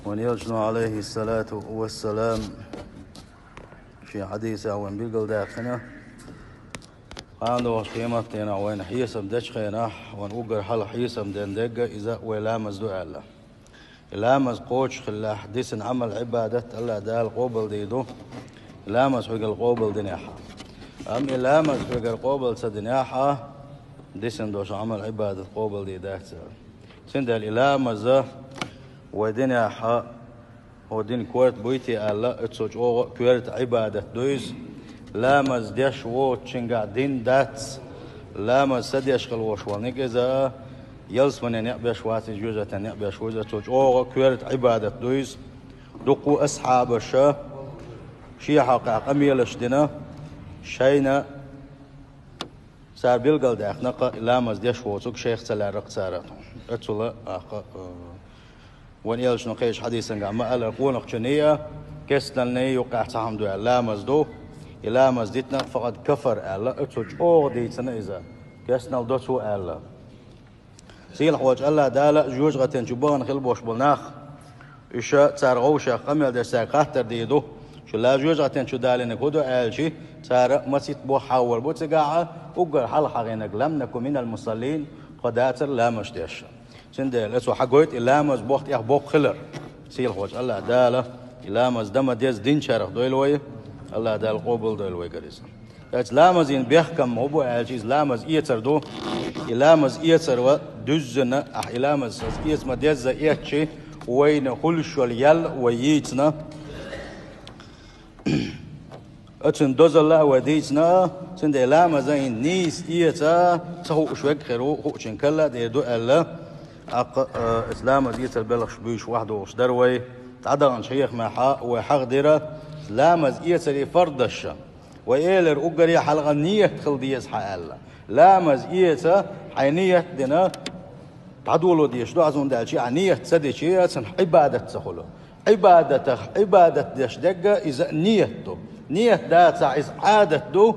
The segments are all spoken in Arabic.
ونيجن عليه الصلاة والسلام في حديث أوان بيقل داخنا عنده قيمتنا وين حيسم دشخنا ونوقر حل حيسم دندقة إذا ولامز دو الله لامز قوش خلا حديث عمل عبادة الله دال قوبل ديدو لامز حق القوبل دنياحة أم لامز حق القوبل سدنياحة ديسن دوش عمل عبادة قوبل دي داخل سند الإلامز ودنياحة ودين كورت بويتي الله اتسوج او كورت عبادة دويز لامز ديش و تشنقا دين داتس لامز سديش خلوش ونقزا يلس من يقبش واتي جوزة يقبش وزة تسوج او كورت عبادة دويز دقو أصحاب الشا شيحا قميلش دينا شينا سار بيلقل داخنا لامز ديش ووتوك شيخ سلارق سارتهم اتسولا ونيلش نقيش حديثا قام ألا قونق جنية كستلني يقع تحمد لامز دو لامز ديتنا فقد كفر ألا اتسوج او ديتنا إذا كستنال دوتو ألا سيل حواج ألا دالا جوج غتين جبان خلبوش بالناخ إشا تارغوشا قميل دي ساقاتر ديدو شو لا جوج غتين شو دالينك هدو ألشي تار مسيت بو حاول بو تقاعة وقر حال حقينك لم نكن من المصلين قداتر لامش ديش سندل اسو حقويت لامز بوقت يح بوق خلر سيل حواج الله دالا لامز دم ديز دين شرخ دويلوي الله دال قبول دويلوي قريسا لامز ين بيحكم هو بو ألشي لامز إيتر دو لامز إيتر و دزنا لامز إيت ما ديز إيتشي وين خلش واليل وييتنا أتن دوزلا وديتنا سند لامز ين نيس إيتا تهو شوك خيرو هو شنكلا ديدو ألا إسلام زيت البلغ بيش واحده وش دروي تعدى عن شيخ ما حق وحق ديرة لامز إيتا فردش وإيلر أقري حلقة نية خلديس حق لامز إيتا حينية دينا تعدولو ديش دو عزون دالشي عنية تسدي شيء عبادة تسخلو عبادة ديش دقة إذا نيته نية دا تعيز عادة دو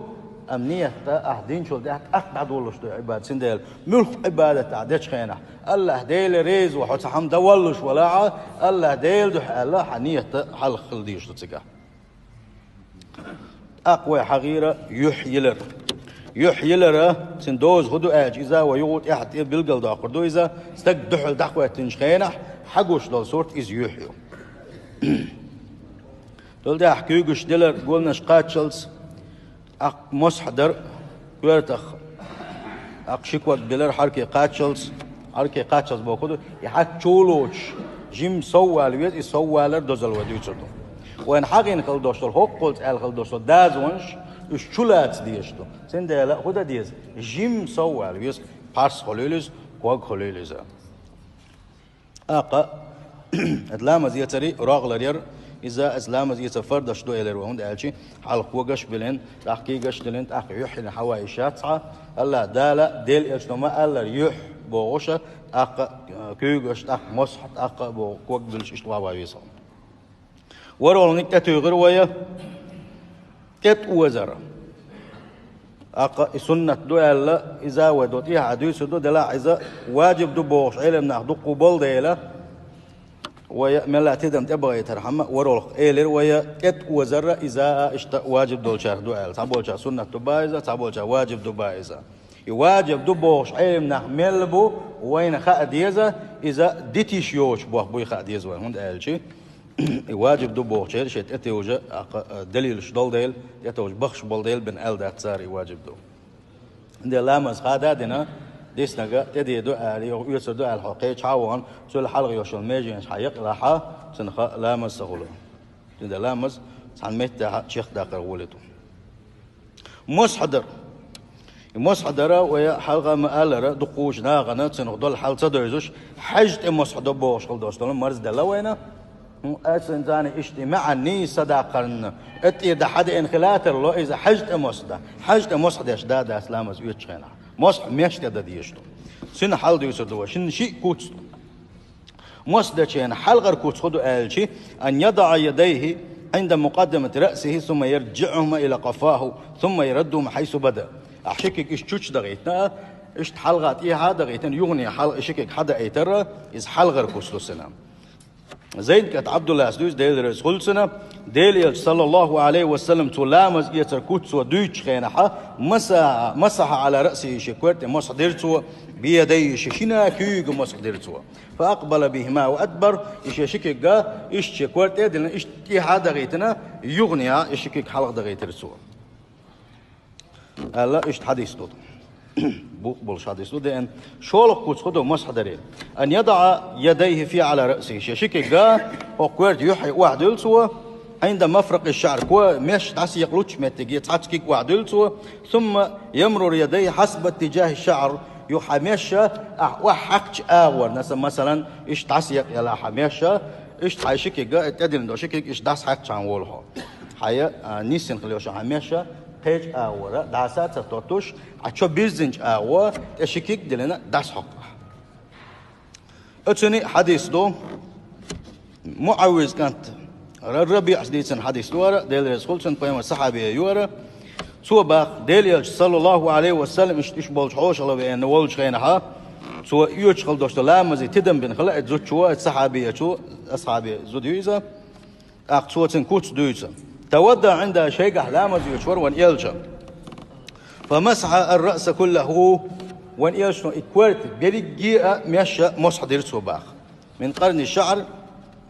أم نية أهدين شو ده أحد والله شو عبادة سندال ملك عبادة تعديش خينا الله ديل ريز وحط حمد والله ولا الله ديل دح الله حنية حل خلديش تسقى أقوى حغيرة يحيلر سندوز هدو إذا ويقول إحد بالقل داقر دو إذا استقدح الدقوة تنشخينا حقوش دول صورت إز يحيو دول ده حكيوش دلر قولنا شقاتشلز أق مصحدر قولت أق شكوك دلر حركي قاتشلز بوكودو يحك تشولوش جيم سوال يسوالر دوزل وديوتشدو وين حقين خل دوشتل هوك قلت خل دوشتل دازونش إيش تشولات ديشتو سندلا خدا ديز جيم سوال يس بارس خليلز كوغ خليلز أق أدلام زيتري راغلر إذا أسلام زيت فرد شدو إلى وهند ألشي حال خوجش بلين تحقيقش دلين تحقيق يحيل حوايشات الله دالا ديل إجتماع الله يح بوغشة أق كوجش أق مصحت أق بو كوج بلش إشتوا بايسا ورولنك تتغير ويا كت وزر أق سنة دو الله إذا ودوتي حديث دو دلا إذا واجب دو بوغش علم ناخدو قبول ديلا ويا ملا تدم تبغى يترحم ورول إيلر ويا كت وزر إذا اشت واجب دول شهر دوال تعبول شهر سنة دبائزة تعبول شهر واجب دبائزة يواجب دبوش علم نحمل بو وين خاديزة إذا ديتيش يوش بوي خاديز وين هند ألشي يواجب دبوش شهر شيء تتوجه دليل شدول ديل تتوجه بخش بول ديل بن أل ده صار يواجب دو عند لامز خادا دنا ديسنا تدي دو علي ويسر دو على الحقيقة شعوان سول حلق يوشل ميجين حيق لاحا سنخ لامز سهولة عند لامز سنمت شيخ داقر ولده مصحدر ويا حلقة مقالرة دقوش ناغنا سنخ دول حال صدرزوش حجت مصحدر بوش خل دوستون مرز دلا وينا أسن زاني اجتماع الني صداقرن اتي ده حد انخلاتر لو إذا حجت مصحدر اشداد اسلامز ويتشينا مصح ميشت ده ديشتو سن حال ديوسر دوا شن شيء كوتس مصدر شين حال غير كوتس خدو ألشي أن يضع يديه عند مقدمة رأسه ثم يرجعهما إلى قفاه ثم يردهما حيث بدأ أحشكك إيش تشوش دغيتنا إيش حلقات إيه هذا دغيتنا يغني حل إشكك حدا أيترى إز حال غير كوتس سنام زين كت عبد الله سدوس ديل رسول سنة ديل صلى الله عليه وسلم تلامز يتركوت سو دويتش خينها مسح على رأسه شكورت مسح ديرتو بيديه ششنا كيوغ مسح ديرتو فأقبل بهما وأدبر إيش شكيكا إيش شكورت إدلنا إيش تي هذا غيتنا يغنيا إيش شكيك حلق دغيترسو الله إيش حديث دوت بولش حديث دوت إن شولق كوت خدو مسح دريل أن يضع يديه في على رأسه شكيكا وقورت يحيي وعدلتو عند مفرق الشعر كوا مش تعسي يقلوش متجي تعسكيك وعدلتو ثم يمرر يديه حسب اتجاه الشعر يحمشة وحكش آور مثلا إيش تعسي يلا حمشة إيش تعيشك جا تدين دوشك إيش داس حكش عن وله حيا نيسن خليوش حمشة هيج آور داسات تطوش عشان بيزنج آور إيشكيك دلنا داس حق أتوني حديث دو معوز كانت الربيع حديثا حديث دورة ديل رسول سن قيم الصحابي يورا سو باخ ديل صلى الله عليه وسلم إيش بولش حوش الله بين ولش خينها سو يوش خل دوشت لامزي تدم بين خلا زوج شو الصحابي شو أصحابي زوديوزا أخ سو تنكوت دويزا تودع عند شيء لامزي يشور وان يلجا فمسح الرأس كله وان يلجا إكوارت بيرجي مشى مسح دير سو باخ من قرن الشعر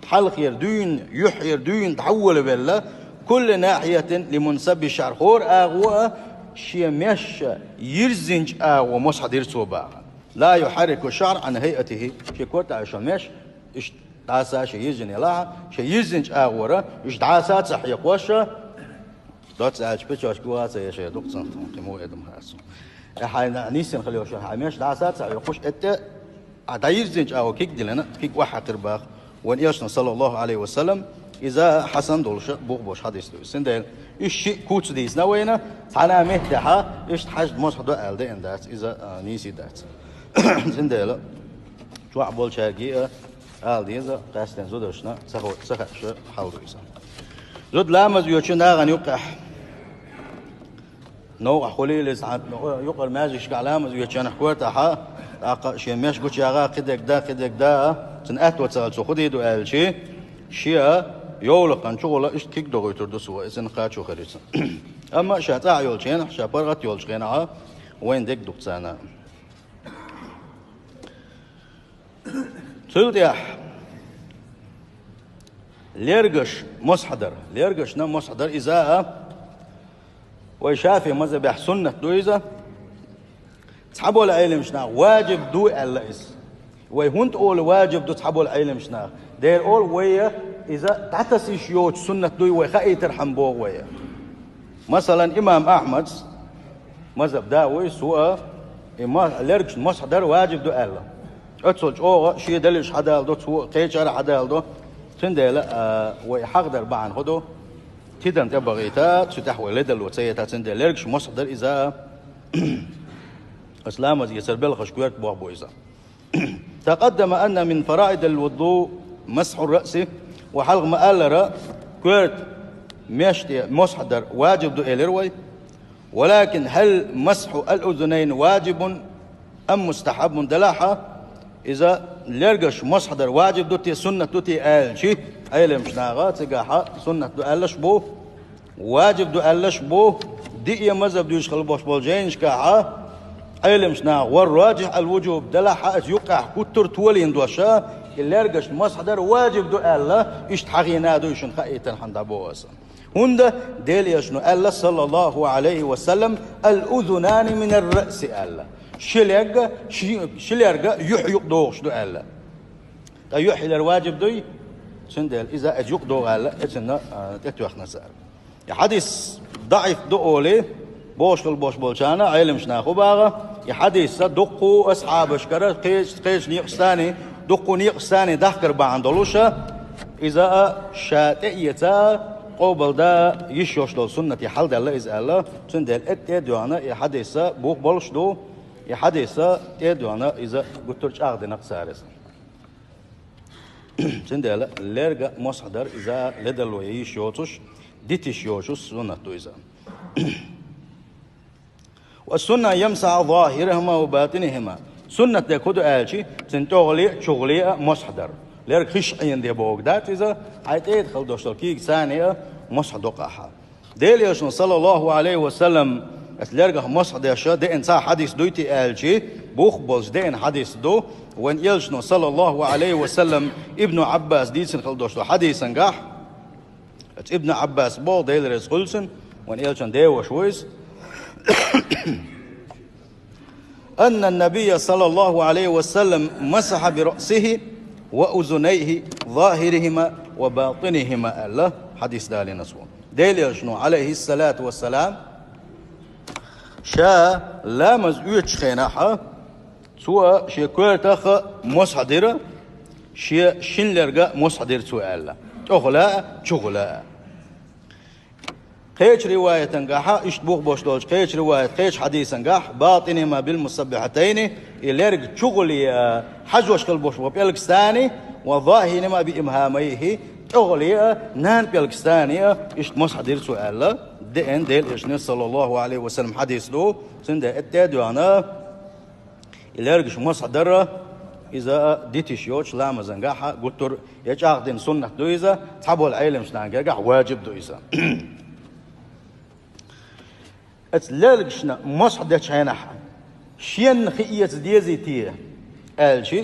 حلق يردون يحيي يردون تحول بالله كل ناحية لمنسب الشعر خور أغوى شيء مش يرزنج أغوى مسح دير صوبا لا يحرك الشعر عن هيئته شيء كوت عشان مش إيش دعسة شيء يرزن لا شيء يرزنج أغوى إيش دعسة صحيح وشة دوت عايش بتشوش قواسة يا شيء دكتور تمو إدم هاسو إحنا نيسن خليه وشة حماش دعسة صحيح وش إنت عدايرزنج أغوى كيك دلنا كيك واحد ترباخ وان يشنا صلى الله عليه وسلم إذا حسن دولش بوغبوش حديث دو سندل إيش كوتش ديس نوينا أنا مهدها إيش حاج مش حدا قال ده إن دات إذا نيسي دات سندل شو عبول شاقي قال ديزا قاستن زودشنا سخش حاول إذا زود لامز يوتشنا غن يقع نوع خليل إذا يقع ماجيش كلامز يوتشنا حكوتها شيء مش قلت يا غا كدك دا تنأت وتسأل خدي دو قال شيء يولق عن شغله إيش كيك دو يتردو سوا إذن خاتشو خريصا أما شاتع يولشين شابرغت يولشينها وين ديك دكتانا تلتيح ليرقش مصحدر ليرقش نم مصحدر إذا ويشافي مذبح سنة دو إذا تحبوا العلم شنا واجب دو الليس ويهونت أول واجب دو تحبوا العلم شنا دير أول ويا إذا تعتسي شيوت سنة دوي ويخائي ترحم بوغ ويا مثلا إمام أحمد مذهب داوي سوء إمام لرقش مصحدر واجب دو ألا أتصلج أوغا شي دلش حدال دو سوء قيشار حدال دو تندل ويحقدر بعن هدو تدن تبغيتا تتحوي لدل وتسيتا تندل لرقش مصحدر إذا إسلام يسر بلغش كويرت بوغ بويزا تقدم أن من فرائض الوضوء مسح الرأس وحلق مآلرة كويرت مشتي مصحدر واجب دو إليروي ولكن هل مسح الأذنين واجب أم مستحب دلاحة إذا لرقش مصحدر واجب دوتي سنة دوتي آل شي أيلم شناغا تقاحا سنة دو آلش بو واجب دو آلش بو دي مذهب دوش خلبوش بولجينش كاحا أيلم شناغ والراجح الوجوب دلاحة يقع كتر تولين دوشا اللي لرقش مصحدر واجب دو آلا اشتحقينا دوشن خائتا حندا بواسا هند ديل يشنو ألا صلى الله عليه وسلم الأذنان من الرأس ألا شليرقا يحيق دوغش دو ألا يحيل الواجب دوي سندل إذا أجيق دوغ ألا إتنا تتوخنا سأل حديث ضعيف دو أولي بوش بولشانا علم شناخو باغا يحديث دقو أصحاب شكرا قيش نيقستاني دقو نيقستاني دحكر باندولوشا إذا شاتئيتا قبل دا يشوش دول سنة حل دل إذا الله سندل اتدوانا يحديث بوك بولش دو يحديث اتدوانا إذا قلترش أغد نقصارس سندل لرقا مصدر إذا لدلو يشوتش ديتش يوشوش سنة دو إذا والسنة يمسع ظاهرهما وباطنهما سنة كدو آلشي تنتغلي شغلي مصدر ليرك خش عين دي بوق دات إذا حيتيد خل دوشتل كيك ثانية مسح دقها ديل يشن صلى الله عليه وسلم أتلرجع مسح ديشة ده إنسان حديث دويتي ألجي بوخ بولش ده إن حديث دو وين يلشن صلى الله عليه وسلم ابن عباس ديسن خل دوشتل حديث نجح ابن عباس بول ديل رزقلسن وين يلشن ده وشويس أن النبي صلى الله عليه وسلم مسح برأسه وأذنيه ظاهرهما وباطنهما الله حديث دالي نسوان ديل شنو عليه الصلاة والسلام شا لا مزوج خيناحا سوى شي كورتاخ مسحدر شي شنلرغا مسحدر سؤال تغلا قيش رواية نجاحة اشتبوخ بوشدوش قيش رواية قيش حديث نجاح باطنهما بالمسبحتين إليرج شغلي حجوش كالبوش وبيلكستاني وظاهرهما بإمهاميه شغلي نان بيلكستاني اشت مسحدر سؤال دين ديل اشني صلى الله عليه وسلم حديث له سند اتدو انا إليرج مسحدر إذا ديتش يوش لام زنجاحة قلت يجاقدين سنة دويزة تحبوا العلم شنانجاح واجب دويزة اتلالجشنا مصحدة شيناحا شين خية ديزيتية الشي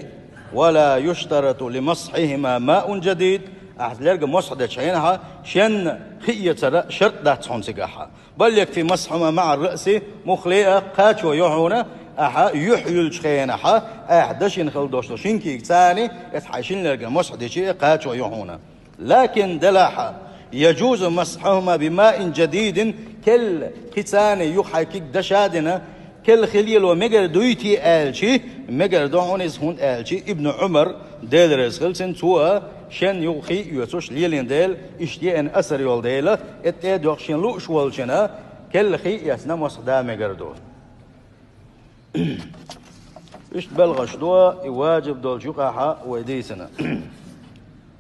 ولا يشترط لمصحهما ماء جديد اتلالج مصحدة شيناحا شين خية شرط دات صنسقاحا بل يكفي مسحهما مع الرأس مخلئة قاتو يحونا احا يحيي الشيناحا احدشين خلدوشتو شينكي ثاني اتحاشين لرجع مصحدة شي قاتو يحونا لكن دلاحا يجوز مسحهما بماء جديد كل كتان يحكيك دشادنا كل خليل ومجر دويتي آلشي مجر دعونيز هون آلشي ابن عمر ديل رزقلسن توا شن يوخي يوسوش ليلين ديل اشتي ان أثر يول ديلا اتاد يوخشين لوش والشنا كل خي يسنا مصدا مجر دو اشت بلغش دوا يواجب دول شقاحة ويديسنا